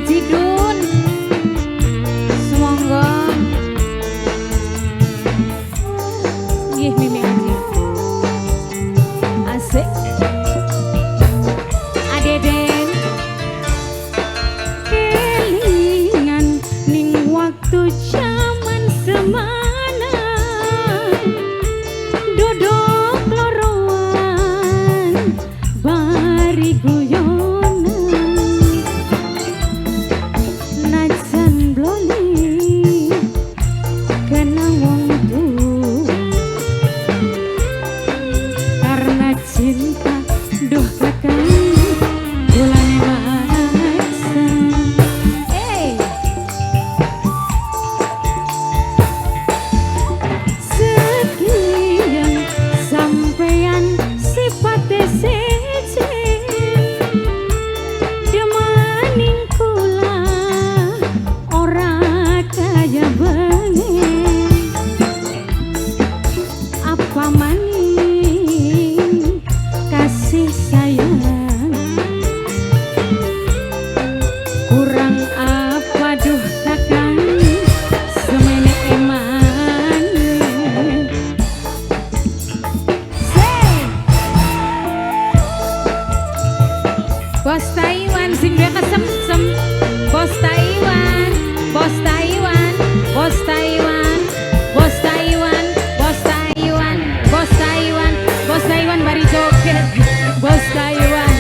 Ngaji Dun. Semonggo. Nggih Mimi Ngaji. Asik. Adeden. Kelingan ning waktu zaman semana. Dodok loroan bari guyonan. Najan bloli kenang wong tuwa. Karena cinta duh kakang bulane maksa. Sekian sampeyan sifate sejen demaning kula ora kaya bengi. Apa maning kasih sayang kurang apa duh kakang semene eman. Bos Taiwan sing duwe kesem-sem. Bos Taiwan, Bos Taiwan, Bos Taiwan, Bos Taiwan, Bos Taiwan, Bos Taiwan, Bos Taiwan bari joget. Bos Taiwan,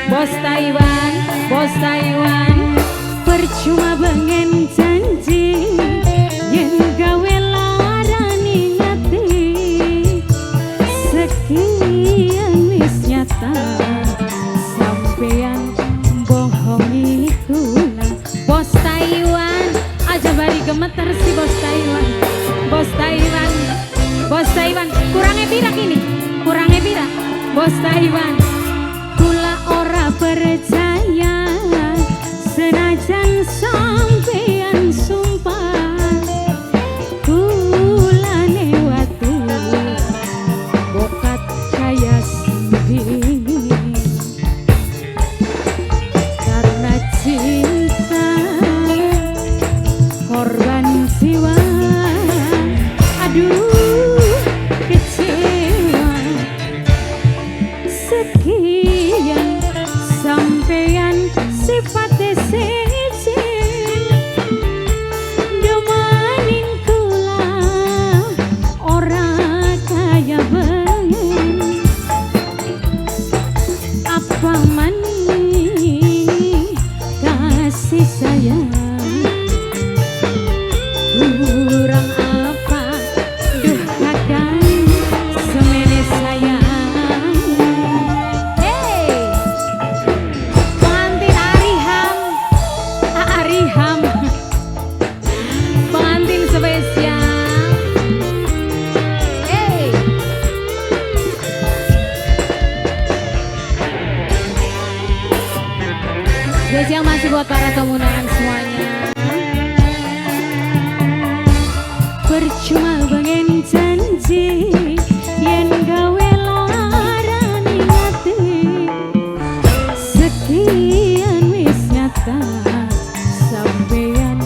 Bos Taiwan, Bos Taiwan. Percuma bengen janji yen gawe larani ngati. Sekian wis nyata sampeyan bohongi kula. Bos Taiwan aja bari gemeter si Bos Taiwan. Bos Taiwan, Bos Taiwan kurangnya pira kini? Kurangnya pira? Bos Taiwan kula ora percaya senajan sampeyan sumpah kula newati bokat kaya sendiri. Karena cinta korban jiwa. Aduh kecewa. Sekian sampeyan sifatnya sejen demaning kula ora kaya bengi. Apa maning kasih sayang kurang apa duh kakang semene sayang. Pengantin Ariham, Ariham, pengantin spesial. Jajang masih buat para tamu undangan semuanya. Percuma bengen janji yen gawe larani ngati. Sekian wis nyata sampeyan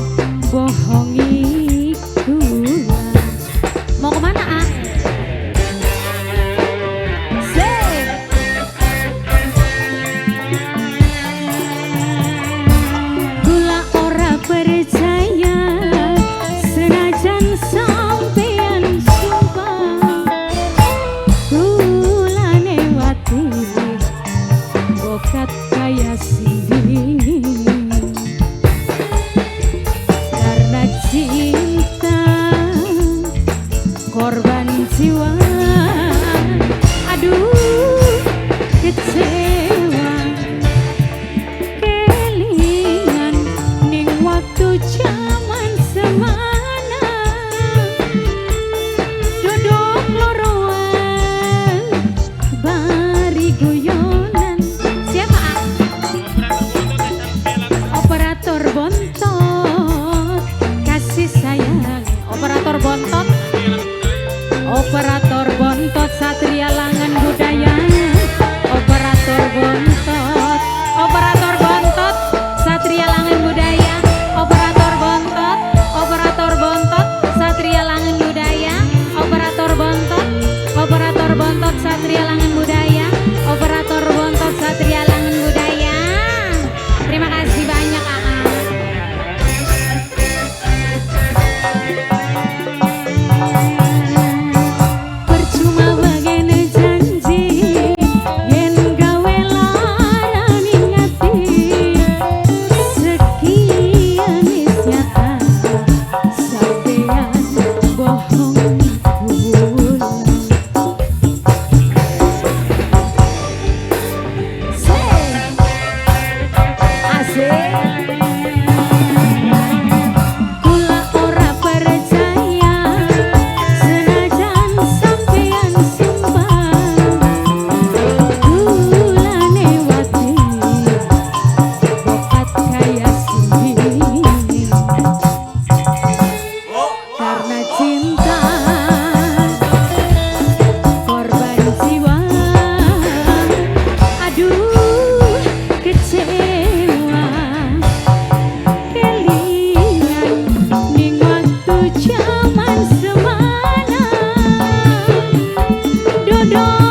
bohongi kula. Mau kemana ah? Kula ora percaya senajan sampeyan sumpah kula newati bokat kaya sendiri. Karena cinta korban jiwa. Aduh kecewa. Kelingan ning waktu zaman semana. Dodok loroan bari guyonan. Siapa? Dok.